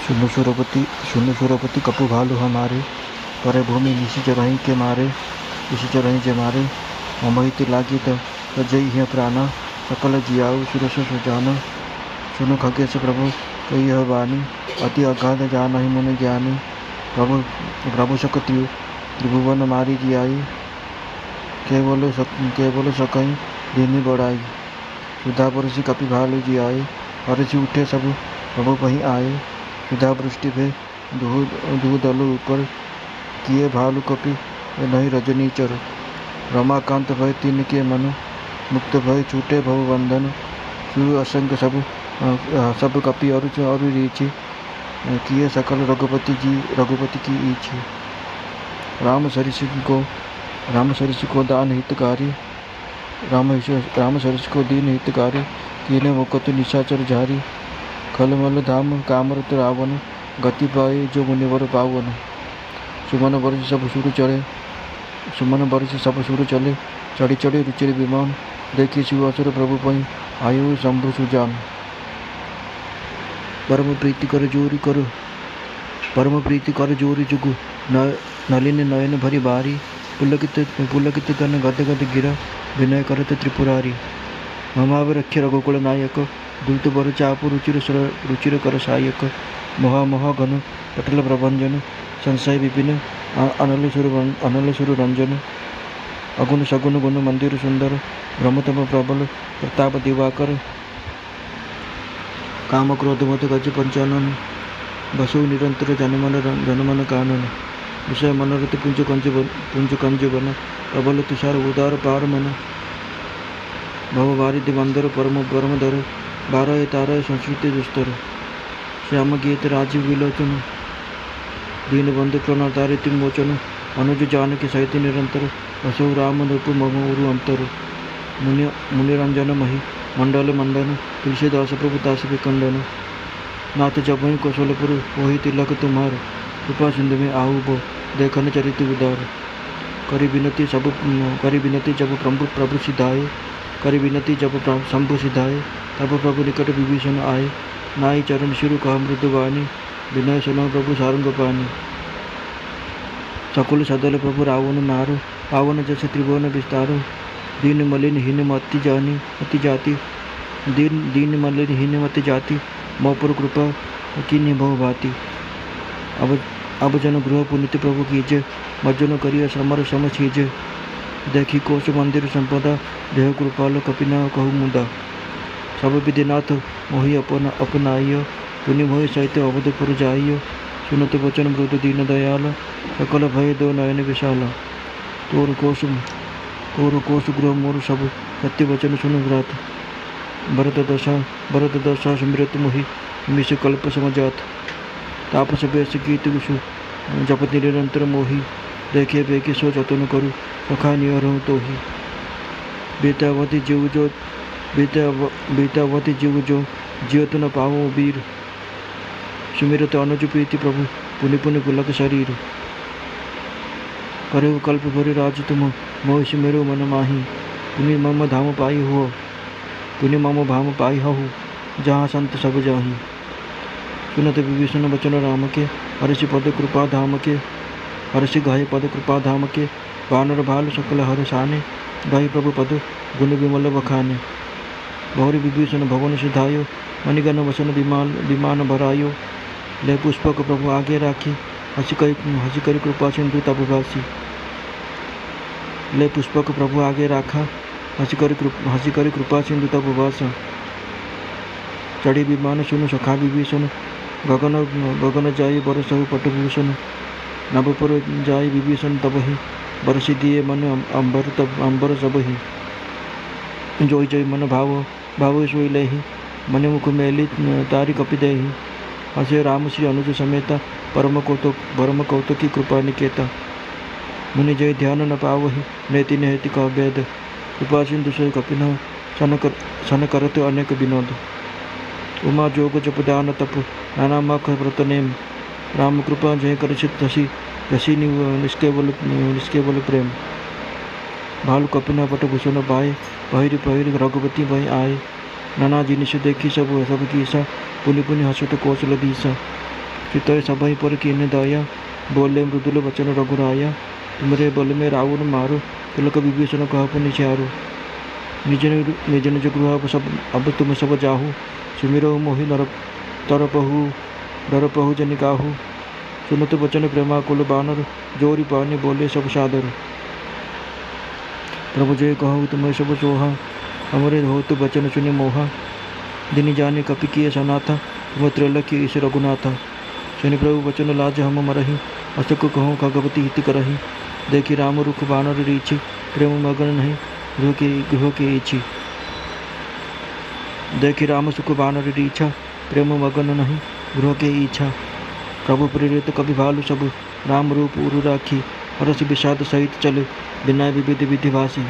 सुनु सुरपति कपु भालु हमारे, पर भूमि निशी चरही के मारे, मोहित लागी तजई है प्राणा, सकल जियाऊ सुरस सुजाना। सुनु खगेश प्रभु कही यह वाणी, अति अगाध जान ही मन ज्ञानी। प्रभु शक्ति त्रिभुवन मारी जियाई, केवल सकई दीनी बढ़ाई। सुधा बरसी कपि भालु जियाए, हरसी उठे सब प्रभु पही आए। सुधा वृष्टि भे दूह दल ऊपर, किए भालु कपि नहीं रजनीचर। रमाकांत भय तीन के मन, मुक्त भय छूटे भव बंधन। सुर असंग सब कपि अरु रीछि, किए सकल रघुपति की इछि। राम सरिषि को दान हितकारी, राम सरिषि को दीन हितकारी। कीने मुकत निशाचर झारी, खलमल धाम कामरत रावण। गति पाए जो मुनिवर पावन, सुमन बरस सब सुर चले। चढ़ी चढ़ी रुचिर विमान, देखी शिव असुर प्रभु पई आयु शंभु सुजान। परम प्रीति कर जोरी जुगु, नलिन नयन भरी बारी। पुलकित तन गद गद गिरा, विनय करत त्रिपुरारी। ममाव रक्ष रघुकुल नायक, दूत बर चापु रुचिर कर सायक। महा घन पटल प्रभंजन, संशय विपिन अनल सुर रंजन। अगुण सगुण गुण मंदिर सुंदर, ब्रह्मतम प्रबल प्रताप दिवाकर। काम क्रोध मत गज पंचानन, बसु निरंतर जनमन कानन। विषय मनोरथ पुंज कंज बन, प्रबल तुषार उदार पार मन। भव वारिधि बंदर परम दर, बारह तारय संस्कृति दुस्तर। श्याम गीत राजीव विलोचन, दीन बंधु प्रणतारिति मोचन। अनुज जानकी सहित निरंतर, बसु राम रूप मम उरु अंतर। मुनिरंजन मही मंडल मंडन, तुलसीदास प्रभु दास विकंडन। नाथ जपहि कौशलपुर, वही तिलक तुम्हार। कृपा सिंधु में आहु बो, देखन चरित उदार। करी विनती जब प्रभु सिधाए, करी विनती जब शंभु सिधाए। तब प्रभु निकट विभीषण आए, नाई चरण शिरु कहा मृदुवाणी। विनय सुनो प्रभु सारंग पानी, सकुल सदल प्रभु रावण मारो। पावन जस त्रिभुवन विस्तारो, दीन मलिन हीन अति जाति। दीन मलिन हीन अति जाति, मोपुर कृपा कीन्ही बहु भांति। अब जन गृह पुनित प्रभु कीजे, मज्जन करिय समर सम छीजे। देखी कोश मंदिर संपदा, देह कृपाल कपिना कहु मुदा। सब विधिनाथ मोहि अपनाइय, पुनि मोहि सहित अवधपुर जाइय। सुनत वचन मृदु दीन दयाल, सकल भय दो नयन विशाला। तोर कोश गृह मोर सब, सत्य वचन सुन व्रत। भरत दशा सुमिरत मोहि, मिस कल्प समझात। तापस बेस गीत विषु, जपति निरंतर मोहि। देखे बेकी सो जतन करु, सखा निहरहु तोहि। बीतावती जीव जो, जियत न पावो वीर। सुमिरत अनुज प्रीति प्रभु, पुनि पुनि पुलक शरीर। करहु कल्प भरि राज तुम, मोहि सुमिरु मन माही। पुनि मम धाम पाई हहु, जहाँ संत सब जाही। सुनत विभीषण वचन राम के, हर्षि पद कृपा धाम के। हर्षि गाहि पद कृपा धाम के, वानर भाल सकल हर साने। गाहि प्रभु पद गुण विमल बखाने। बहुरी विभीषण भवन सिधायो, मणिगण वसन विमान भरायो। ले पुष्पक प्रभु आगे राखी, हसी करी कृपा सिंधु तब भासी। ले पुष्पक प्रभु आगे राखा, हसी करी कृपा सिंधु तब भासा। चढ़ी विमान सुनु सखा विभीषण, गगन जाई बरसहु पटभूषण। नभपुर जाई विभीषण तबहि, बरसी दिए मन अंबर सबहि। जोई जोई मन भाव सोई लेहि, मन मुख मेली तारी कपि देहि। हसे राम श्री अनुज समेता, परम कौतुकी कृपा निकेता। मुनि जय ध्यान न पावहि, नेति नेति कह वेद। कृपा सिंधु सोई कपिन, सन करत अनेक विनोद। उमा जोग जप दान तप, नाना मख व्रत नेम। राम कृपा जय कर सिद्ध हसी निष्केवल प्रेम। भालु कपिना पट भूषण पाए, पहिरी रघुपति भई आए। नाना जिनिस देखी सब कीसा, पुनि पुनि हसत कौशल दीसा। चितय सबहि पर कीन्ह दया, बोले मृदुल वचन रघुराया। तुमरे बल में रावण मारो, तिलक विभीषण कहु निचारो। निज निज गृह सब अब तुम सब जाहु, सुमिरो मोहि नर तरपहु डर पहु जनि काहू। सुनत वचन प्रेमाकुल बानर, जोरी पानी बोले सब सादर। प्रभु जय कहु तुम्हें सब सोहा, हमरे होत वचन सुनि मोहा। दिन जाने कपि किए सनाथा, तुम त्रैलोक्य ईश रघुनाथा। सुनि प्रभु वचन लाज हम मरहि, अशोक कहूँ खगवती हित करहि। देखी राम रुख बानर रीछि, प्रेम मगन नहीं गृह के इछि। देखी राम सुख बानर रीछा, प्रेम मगन नहीं गृह के इच्छा। प्रभु प्रेरित कवि भालु सब, राम रूप उरु राखी। हरषि विषाद सहित चले, विनय विविध विधिभाषी।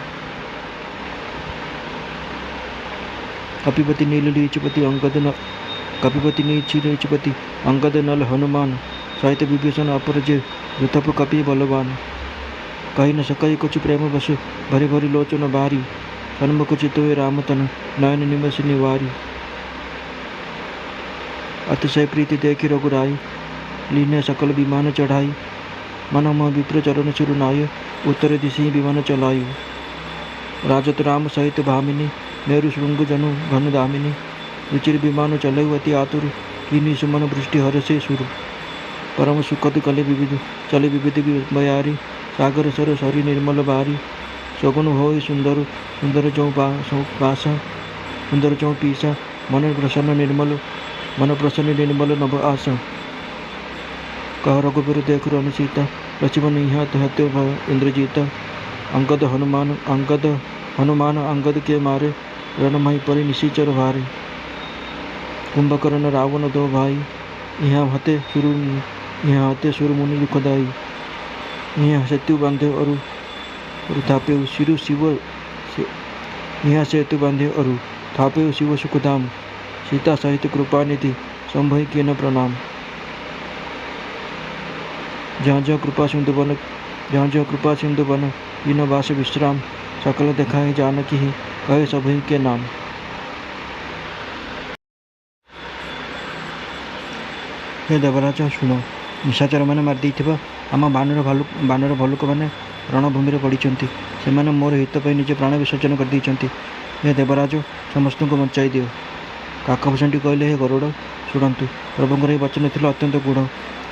कपिपति नील रीचपति अंगद न कपिपति नीच रीचपति अंगद नल हनुमान। सहित विभीषण अपरजे, ऋतप कपि बलवान। कही न सकई कुछ प्रेम बस, भरी भरी लोचन बारी। सन्मुख चितोय राम तन, नयन निमस निवारी। अतिशय प्रीति देखी रघुराई, लीने सकल विमान चढ़ाई। मन मह विप्र चरण चिरुनाय, उत्तर दिशि विमान चलायु। राजत राम सहित भामिनी, मेरु शृंग जनु घन दामिनी। रुचिर विमान चलऊ अति आतुर, कीनी सुमन वृष्टि हर्षे सुर। परम सुखद कले विविध चले विविध बयारी। सागर सर सरी निर्मल बारी। सगुन होय सुंदर सुंदर चौ पासा, सुंदर चौ पीसा। मन प्रसन्न निर्मल नभ आशा। कह रघुबर देखु अनुसीता, लक्ष्मण निहत हत्यो इंद्रजीता। अंगद हनुमान अंगद के मारे, रणमहि परि निशिचर भारे। कुंभकर्ण रावण दो भाई, यहाँ हते सुर मुनि दुखदाई। यहाँ सेतु बांधे अरु थापे शिरु शिव, यहाँ सेतु बांधे अरु थापे शिव सुखधाम। सीता सहित कृपा निधि, संभय के न प्रणाम। जहाँ जहाँ कृपा सिंधु बन, इन वास विश्राम। सकल देखाए जानकी ही, कहे सभी के नाम। हे देवराज शुण, निशाचर मैंने मारिदे आम बानर भलुक मैंने रणभूमि में पड़ती। से मोर हित पर निजे प्राण विसर्जन कर देइछन्ति। हे देवराज, समस्त को बचाई दियो। काकभूषणी कहले, हे गरुड़ शुणु, प्रभुंर यह वचन थिला अत्यंत गूढ़।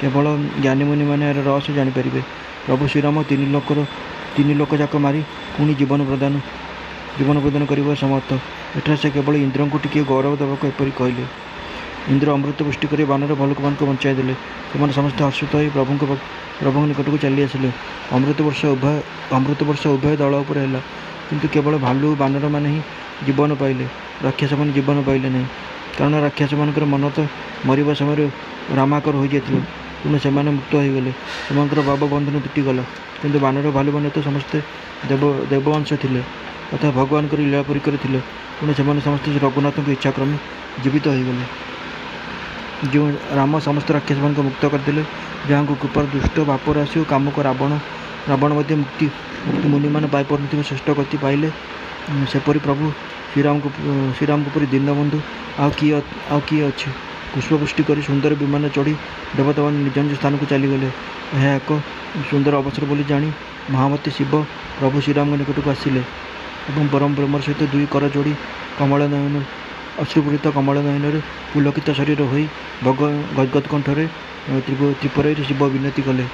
केवल ज्ञानी मुनि मैंने यार रहस्य जानीपर। प्रभु श्रीराम तीन लोक जाक मारी पुणी जीवन प्रदान कर समर्थ। एठार से केवल इंद्र को टिके गौरव देवाक एपरी कहले। इंद्र अमृत पुष्टि कर बानर भलुक मान बचाई देले। से समस्त हर्षित हो प्रभु निकट को चली आसिले। अमृत वर्ष उभय दल उपर है, किंतु केवल भालू बानर मैंने ही जीवन पाइले, राक्षस मैंने जीवन पाइले नहीं। कारण राक्षस मानकर मन तो मरवा समय रामाकर हो जाते, तेणु से मुक्त हो गले। से बाब बंधन तुटिगला। किंतु बानर भालू मैंने तो समस्ते देववंश थे, तथा भगवान को लीला परिकर थे। तेणु से समस्ते रघुनाथ की इच्छाक्रमे जीवित हो गले। जो राम समस्त राक्षस मान मुक्त करते, जहाँ को कृपा दुष्ट बापराशी और काम को रावण मुक्ति मुनि मान पाई श्रेष्ठ गति पाइले। सेपरी प्रभु श्रीराम को परी दीनबंधु आउ किए अच्छे। पुष्पपुष्टि कर सुंदर विमान चढ़ी देवता मान निज निज स्थान को चलीगले। यह एक सुंदर अवसर बोली जानी महामती शिव प्रभु श्रीराम निकट को आसिले और परम प्रेमर सहित दुई कर जोड़ी कमल नयन अश्रुपूरित कमल नयन पुलकित शरीर हो गदगद कंठरे त्रिपुर शिव विनती कले।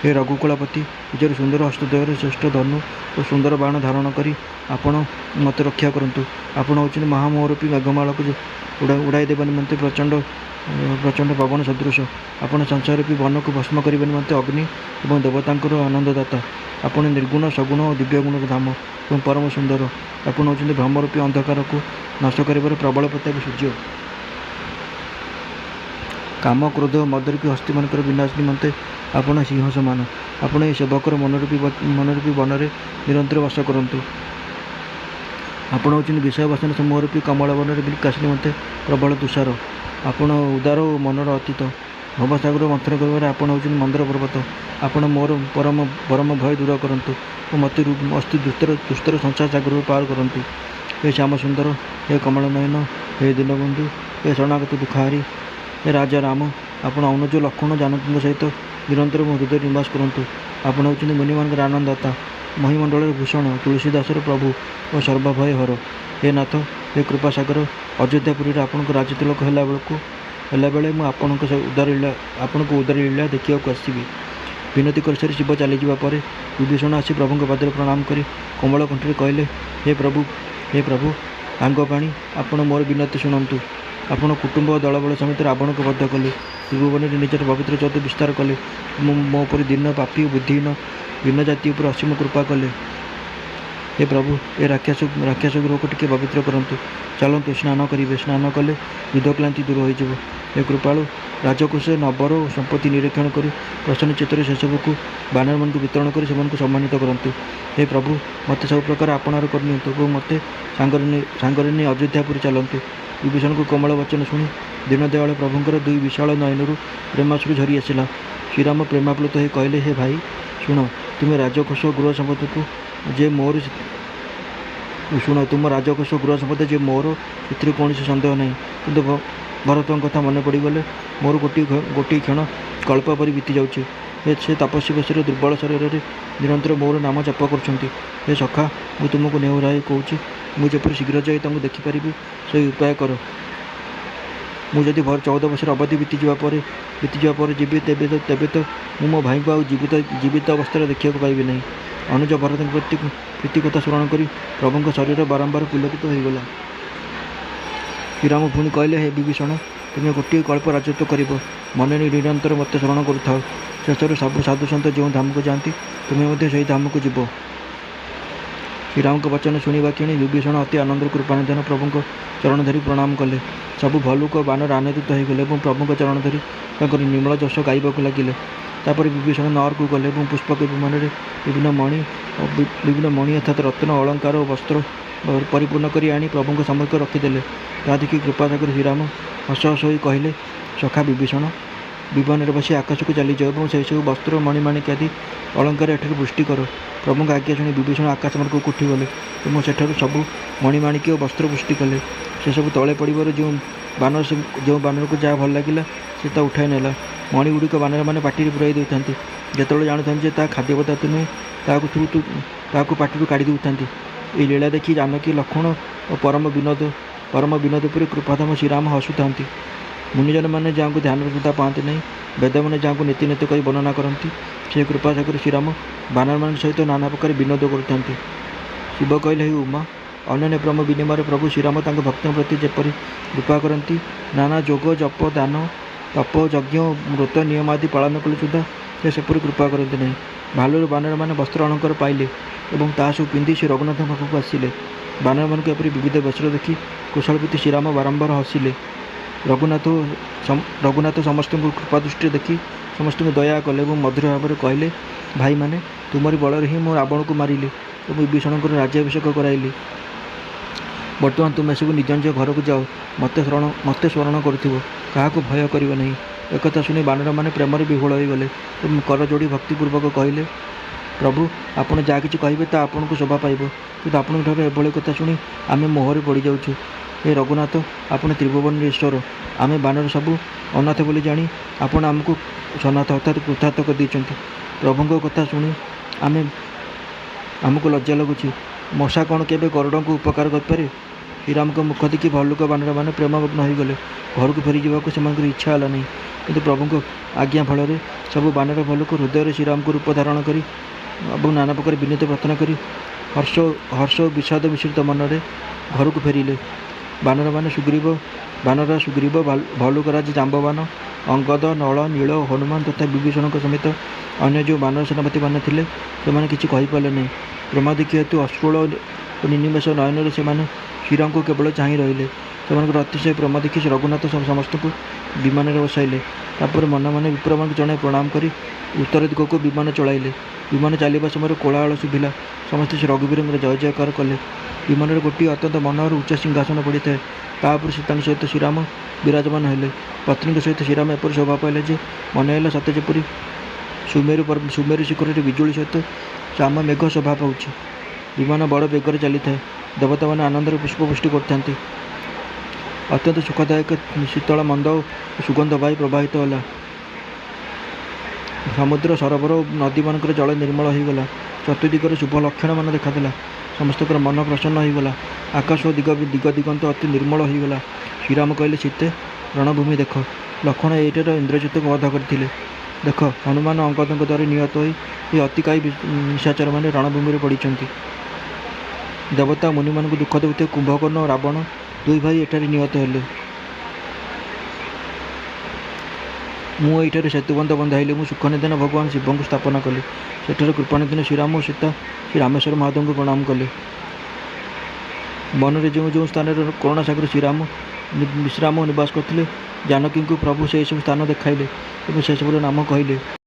हे रघुकुलापति, निजर सुंदर हस्तद्वयर श्रेष्ठ धनु और सुंदर बाण धारण करी आपण मत रक्षा करंतु। आपण होचन महामोहरूपी मेघमाला को उड़ाई देवा निमंते प्रचंड पवन सदृश। आपण संसारूपी वन को भस्म करने निमंते अग्नि और देवतांकर आनंददाता। आपण निर्गुण सगुण और दिव्य गुणर धाम और परम सुंदर। आपण होचन भ्रमरूपी अंधकार को नाश कर प्रबल प्रताप सूर्य। काम क्रोध मदरूपी हस्ती मान विनाश निमंते आपण सिंह समान। आपण ये सेवकर मनरूपी वन में निरंतर वास करंतु। आपण होचन विषय वासन समूहरूपी कमल वन में विकास निमंते प्रबल तुषार। आपण उदार और मनर अतीत। भवसागर मंथन कर आपण होचन मंदर पर्वत। आपण मोर परम भय दूर करंतु और मत अस्थि दुस्तर संसार सागर पार करंतु। हे श्याम सुंदर, हे कमल नयन, हे दीनबंधु, हे शरणागत दुखारी, हे राजा राम, ଆପଣ ଅନୁଜ ଲକ୍ଷ୍ମଣ ଜାନକୀଙ୍କ ସହିତ ନିରନ୍ତର ମୋ ହୃଦୟ ନିବାସ କରନ୍ତୁ। ଆପଣ ହେଉଛନ୍ତି ମୁନିମାନଙ୍କର ଆନନ୍ଦଦାତା, ମହିମଣ୍ଡଳର ଭୂଷଣ, ତୁଳସୀଦାସର ପ୍ରଭୁ ଓ ସର୍ବଭୟ ହର। ହେ ନାଥ, ହେ କୃପାସାଗର, ଅଯୋଧ୍ୟାପୁରୀରେ ଆପଣଙ୍କ ରାଜତିଳକ ହେଲାବେଳେ ମୁଁ ଆପଣଙ୍କ ଉଦାର ଲୀଳା ଦେଖିବାକୁ ଆସିବି। ବିନତି କରିସାରି ଶିବ ଚାଲିଯିବା ପରେ ବିଭୀଷଣ ଆସି ପ୍ରଭୁଙ୍କ ପାଦରେ ପ୍ରଣାମ କରି କୋମଳ କଣ୍ଠରେ କହିଲେ, ହେ ପ୍ରଭୁ ଆଙ୍ଗପାଣି, ଆପଣ ମୋର ବିନତି ଶୁଣନ୍ତୁ। ଆପଣ କୁଟୁମ୍ବ ଓ ଦଳବଳ ସಮೇତ ରାବଣକୁ ବଧ କଲେ, ତ୍ରିଭୁବନରେ ନିଜର ପବିତ୍ର ଜ୍ୟୋତି ବିସ୍ତାର କଲେ, ମୋ ପରି ଦୀନ ପାପୀ ଓ ବୁଦ୍ଧିହୀନ ଭିନ୍ନ ଜାତି ଉପରେ ଅସୀମ କୃପା କଲେ। ହେ ପ୍ରଭୁ, ଏ ରାକ୍ଷସ ଗୃହକୁ ଟିକେ ପବିତ୍ର କରନ୍ତୁ। ଚାଲନ୍ତୁ, ସ୍ନାନ କରିବେ। ସ୍ନାନ କଲେ ଯୁଦ୍ଧକ୍ଳାନ୍ତି ଦୂର ହୋଇଯିବ। ହେ କୃପାଳୁ, ରାଜକୋଷ ନବର ଓ ସମ୍ପତ୍ତି ନିରୀକ୍ଷଣ କରି ପ୍ରସନ୍ନ ଚିତ୍ତରେ ସେସବୁକୁ ବାନରମାନଙ୍କୁ ବିତରଣ କରି ସେମାନଙ୍କୁ ସମ୍ମାନିତ କରନ୍ତୁ। ହେ ପ୍ରଭୁ, ମୋତେ ସବୁ ପ୍ରକାର ଆପଣାର କରିନିଅନ୍ତୁ ଏବଂ ମୋତେ ସାଙ୍ଗରେ ନେଇ ଅଯୋଧ୍ୟାପୁରୀ ଚାଲନ୍ତୁ। ବିଭୀଷଣଙ୍କୁ କୋମଳ ବଚନ ଶୁଣି ଦୀନଦୟାଳ ପ୍ରଭୁଙ୍କର ଦୁଇ ବିଶାଳ ନୟନରୁ ପ୍ରେମାଶ୍ରୁ ଝରି ଆସିଲା। ଶ୍ରୀରାମ ପ୍ରେମାପ୍ଲୁତ ହୋଇ କହିଲେ, ହେ ଭାଇ, ଶୁଣ, ତୁମ ରାଜକୋଷ ଗୃହ ସମ୍ପତ୍ତି ଯେ ମୋର, ସେଥିରେ କୌଣସି ସନ୍ଦେହ ନାହିଁ। କିନ୍ତୁ ଭରତଙ୍କ କଥା ମନେ ପଡ଼ିଗଲେ ମୋର ଗୋଟିଏ କ୍ଷଣ କଳ୍ପ ପରି ବିତି ଯାଉଛି। ସେ ତପସ୍ୱୀ ବେଶରେ ଦୁର୍ବଳ ଶରୀରରେ ନିରନ୍ତର ମୋର ନାମ ଜପ କରୁଛନ୍ତି। ହେ ସଖା, ମୁଁ ତୁମକୁ ନେହୁରାଇ କହୁଛି, ମୁଁ ଯେପରି ଶୀଘ୍ର ଯାଇ ତାଙ୍କୁ ଦେଖିପାରିବି ସେହି ଉପାୟ କର। ମୁଁ ଯଦି 14 ବର୍ଷର ଅବଧି ବିତିଯିବା ପରେ ଯିବି, ତେବେ ତ ମୁଁ ମୋ ଭାଇଙ୍କୁ ଆଉ ଜୀବିତ ଅବସ୍ଥାରେ ଦେଖିବାକୁ ପାଇବି ନାହିଁ। ଅନୁଜ ଭରତଙ୍କ ପ୍ରୀତି କଥା ସ୍ମରଣ କରି ପ୍ରଭୁଙ୍କ ଶରୀର ବାରମ୍ବାର ପୁଲକିତ ହୋଇଗଲା। ଶ୍ରୀରାମ ପୁଣି କହିଲେ, ହେ ବିଭୀଷଣ, ତୁମେ ଗୋଟିଏ କଳ୍ପ ରାଜତ୍ୱ କରିବ। ମନେ ନେଇ ନିରନ୍ତର ମୋତେ ସ୍ମରଣ କରୁଥାଅ। ଶେଷରେ ସବୁ ସାଧୁସନ୍ଥ ଯେଉଁ ଧାମକୁ ଯାଆନ୍ତି, ତୁମେ ମଧ୍ୟ ସେହି ଧାମକୁ ଯିବ। ଶ୍ରୀରାମଙ୍କ ବଚନ ଶୁଣିବା କ୍ଷଣି ବିଭୀଷଣ ଅତି ଆନନ୍ଦର କୃପାନିଧାନ ପ୍ରଭୁଙ୍କ ଚରଣ ଧରି ପ୍ରଣାମ କଲେ। ସବୁ ଭଲ୍ଲୁକ ବାନର ଆନନ୍ଦିତ ହୋଇଗଲେ ଏବଂ ପ୍ରଭୁଙ୍କ ଚରଣ ଧରି ତାଙ୍କର ନିର୍ମଳ ଯଶ ଗାଇବାକୁ ଲାଗିଲେ। ତାପରେ ବିଭୀଷଣ ନଅରକୁ ଗଲେ ଏବଂ ପୁଷ୍ପକ ବିମାନରେ ବିଭିନ୍ନ ମଣି ଅର୍ଥାତ୍ ରତ୍ନ, ଅଳଙ୍କାର ଓ ବସ୍ତ୍ର ପରିପୂର୍ଣ୍ଣ କରି ଆଣି ପ୍ରଭୁଙ୍କ ସମ୍ମୁଖରେ ରଖିଦେଲେ। ତାହା ଦେଖି କୃପାସାଗର ଶ୍ରୀରାମ ହସ ହୋଇ କହିଲେ, ସଖା ବିଭୀଷଣ, ବିମାନରେ ବସି ଆକାଶକୁ ଚାଲିଯାଅ ଏବଂ ସେହିସବୁ ବସ୍ତ୍ର, ମଣିମାଣିକ ଆଦି ଅଳଙ୍କାର ଏଠାରୁ ବୃଷ୍ଟି କର। ପ୍ରଭୁଙ୍କ ଆଜ୍ଞା ଶୁଣି ବିଭୀଷଣ ଆକାଶ ମାର୍ଗକୁ ଉଠିଗଲେ ଏବଂ ସେଠାରୁ ସବୁ ମଣିମାଣିକ ଓ ବସ୍ତ୍ର ବୃଷ୍ଟି କଲେ। ସେସବୁ ତଳେ ପଡ଼ିବାରୁ ଯେଉଁ ବାନରକୁ ଯାହା ଭଲ ଲାଗିଲା ସେ ତା ଉଠାଇ ନେଲା। ମଣିଗୁଡ଼ିକ ବାନରମାନେ ପାଟିରେ ପୁରାଇ ଦେଉଥାନ୍ତି। ଯେତେବେଳେ ଜାଣୁଥାନ୍ତି ଯେ ତାହା ଖାଦ୍ୟ ପଦାର୍ଥ ନୁହେଁ, ତାହାକୁ ପାଟିରୁ କାଢ଼ି ଦେଉଥାନ୍ତି। ଏହି ଲୀଳା ଦେଖି ଜାନକୀ, ଲକ୍ଷ୍ମଣ ଓ ପରମ ବିନୋଦ ଉପରେ କୃପାଧାମ ଶ୍ରୀରାମ ହସୁଥାନ୍ତି। ମୁନିଜନମାନେ ଯାହାଙ୍କୁ ଧ୍ୟାନର ସୁଦ୍ଧା ପାଆନ୍ତି ନାହିଁ, ବେଦମାନେ ଯାହାଙ୍କୁ ନୀତି କରି ବର୍ଣ୍ଣନା କରନ୍ତି, ସେହି କୃପାସାଗର ଶ୍ରୀରାମ ବାନରମାନଙ୍କ ସହିତ ନାନା ପ୍ରକାର ବିନୋଦ କରୁଥାନ୍ତି। ଶିବ କହିଲେ, ହେ ଉମା, ଅନନ୍ୟ ପ୍ରେମ ବିନିମୟରେ ପ୍ରଭୁ ଶ୍ରୀରାମ ତାଙ୍କ ଭକ୍ତଙ୍କ ପ୍ରତି ଯେପରି କୃପା କରନ୍ତି, ନାନା ଯୋଗ, ଜପ, ଦାନ, ତପ, ଯଜ୍ଞ ଓ ବ୍ରତ ନିୟମ ଆଦି ପାଳନ କଲେ ସୁଦ୍ଧା ସେ ସେପରି କୃପା କରନ୍ତି ନାହିଁ। ଭାଲୁରୁ ବାନରମାନେ ବସ୍ତ୍ର ଅଳଙ୍କାର ପାଇଲେ ଏବଂ ତାହା ସବୁ ପିନ୍ଧି ଶ୍ରୀ ରଘୁନାଥଙ୍କ ପାଖକୁ ଆସିଲେ। ବାନରମାନଙ୍କୁ ଏପରି ବିବିଧ ବେଶରେ ଦେଖି କୁଶଳପତି ଶ୍ରୀରାମ ବାରମ୍ବାର ହସିଲେ। ରଘୁନାଥ ସମସ୍ତଙ୍କୁ କୃପାଦୃଷ୍ଟିରେ ଦେଖି ସମସ୍ତଙ୍କୁ ଦୟା କଲେ ଏବଂ ମଧୁର ଭାବରେ କହିଲେ, ଭାଇମାନେ, ତୁମରି ବଳରେ ହିଁ ମୁଁ ରାବଣକୁ ମାରିଲି ଏବଂ ବିଭୀଷଣଙ୍କର ରାଜ୍ୟାଭିଷେକ କରାଇଲି। ବର୍ତ୍ତମାନ ତୁମେ ସବୁ ନିଜ ନିଜ ଘରକୁ ଯାଅ। ମୋତେ ସ୍ମରଣ କରୁଥିବ, କାହାକୁ ଭୟ କରିବ ନାହିଁ। ଏକଥା ଶୁଣି ବାନରମାନେ ପ୍ରେମରେ ବିହ୍ୱଳ ହୋଇଗଲେ ଏବଂ କରଯୋଡ଼ି ଭକ୍ତିପୂର୍ବକ କହିଲେ, ପ୍ରଭୁ, ଆପଣ ଯାହା କିଛି କହିବେ ତାହା ଆପଣଙ୍କୁ ଶୋଭା ପାଇବ। କିନ୍ତୁ ଆପଣଙ୍କଠାରୁ ଏଭଳି କଥା ଶୁଣି ଆମେ ମୋହରେ ପଡ଼ିଯାଉଛୁ। ହେ ରଘୁନାଥ, ଆପଣ ତ୍ରିଭୁବନର ଈଶ୍ୱର। ଆମେ ବାନର ସବୁ ଅନାଥ ବୋଲି ଜାଣି ଆପଣ ଆମକୁ ସନାଥ ଅର୍ଥାତ୍ କୃତାର୍ଥ କରିଦେଇଛନ୍ତି। ପ୍ରଭୁଙ୍କ କଥା ଶୁଣି ଆମକୁ ଲଜ୍ଜା ଲାଗୁଛି। ମଶା କ'ଣ କେବେ ଗରୁଡ଼ଙ୍କୁ ଉପକାର କରିପାରେ? ଶ୍ରୀରାମଙ୍କ ମୁଖ ଦେଖି ଭଲ୍ଲୁକ ବାନରମାନେ ପ୍ରେମମଗ୍ନ ହୋଇଗଲେ। ଘରକୁ ଫେରିଯିବାକୁ ସେମାନଙ୍କର ଇଚ୍ଛା ହେଲା ନାହିଁ। କିନ୍ତୁ ପ୍ରଭୁଙ୍କ ଆଜ୍ଞା ଫଳରେ ସବୁ ବାନର ଭଲ୍ଲୁକ ହୃଦୟରେ ଶ୍ରୀରାମଙ୍କ ରୂପ ଧାରଣ କରି ଏବଂ ନାନା ପ୍ରକାର ବିନୀତ ପ୍ରାର୍ଥନା କରି ହର୍ଷ ଓ ବିଷାଦ ମିଶ୍ରିତ ମନରେ ଘରକୁ ଫେରିଲେ। ବାନର ସୁଗ୍ରୀବ, ଭଲ୍ଲୁକରାଜ ଜାମ୍ବବାନ, ଅଙ୍ଗଦ, ନଳ, ନୀଳ, ହନୁମାନ ତଥା ବିଭୀଷଣଙ୍କ ସମେତ ଅନ୍ୟ ଯେଉଁ ବାନର ସେନାପତିମାନେ ଥିଲେ, ସେମାନେ କିଛି କହିପାରିଲେ ନାହିଁ। ପ୍ରେମାଧିକ୍ୟ ହେତୁ ଅଶ୍ରୁଳ ଓ ନିନିମେଷ ନୟନରେ ସେମାନେ ଶ୍ରୀରାମଙ୍କୁ କେବଳ ଚାହିଁ ରହିଲେ। ସେମାନଙ୍କର ଅତିଶୟ ପ୍ରେମ ଦେଖି ରଘୁନାଥ ସମସ୍ତଙ୍କୁ ବିମାନରେ ବସାଇଲେ। ତାପରେ ମନେ ମନେ ବିପ୍ରମାନଙ୍କୁ ଜଣାଇ ପ୍ରଣାମ କରି ଉତ୍ତର ଦିଗକୁ ବିମାନ ଚଳାଇଲେ। ବିମାନ ଚାଲିବା ସମୟରେ କୋଳାହଳ ଶୁଭିଲା। ସମସ୍ତେ ଶ୍ରୀ ରଘୁବୀରଙ୍କର ଜୟ ଜୟକାର କଲେ। ବିମାନରେ ଗୋଟିଏ ଅତ୍ୟନ୍ତ ମନୋହର ଉଚ୍ଚ ସିଂହାସନ ପଡ଼ିଥାଏ। ତା ଉପରେ ତାଙ୍କ ସହିତ ଶ୍ରୀରାମ ବିରାଜମାନ ହେଲେ। ପତ୍ନୀଙ୍କ ସହିତ ଶ୍ରୀରାମ ଏପରି ଶୋଭା ପାଇଲେ ଯେ ମନେ ହେଲା ସତେ ଯେପରି ସୁମେରୁ ଶିଖରରେ ବିଜୁଳି ସହିତ ଶ୍ୟାମ ମେଘ ଶୋଭା ପାଉଛି। ବିମାନ ବଡ଼ ବେଗରେ ଚାଲିଥାଏ। ଦେବତାମାନେ ଆନନ୍ଦରେ ପୁଷ୍ପବୃଷ୍ଟି କରିଥାନ୍ତି। अत्यंत सुखदायक शीतल मंद और सुगंध वायु प्रवाहित होला। समुद्र सरोवर और नदी मानकर जल निर्मल होगला। चतुर्दिगर शुभ लक्षण मान देखादेला। समस्त मन प्रसन्न होगला। आकाश और दिग दिग दिगंत अति निर्मल होगला। श्रीराम कहले सीते रणभूमि देख। लक्ष्मण एटार इंद्रजित को वध करते। देख हनुमान अंगद द्वारा निहत हो अतिकायी निशाचर मैंने रणभूमि पड़ी। देवता मुनि मान दुख देते कुंभकर्ण और रावण दुई भाई एठारे निहत हेले। मुझे सेतुबंध बंधाइली। मु सुखनिधन भगवान शिव को स्थापना कली। सेठार कृपानिधन श्रीराम और सीता श्री रामेश्वर महादेव को प्रणाम कले। वन में जो जो स्थान करुणा सागर श्रीराम विश्राम निवास करते जानकी को प्रभु से सब स्थान देखाइले और से सब नाम कहले।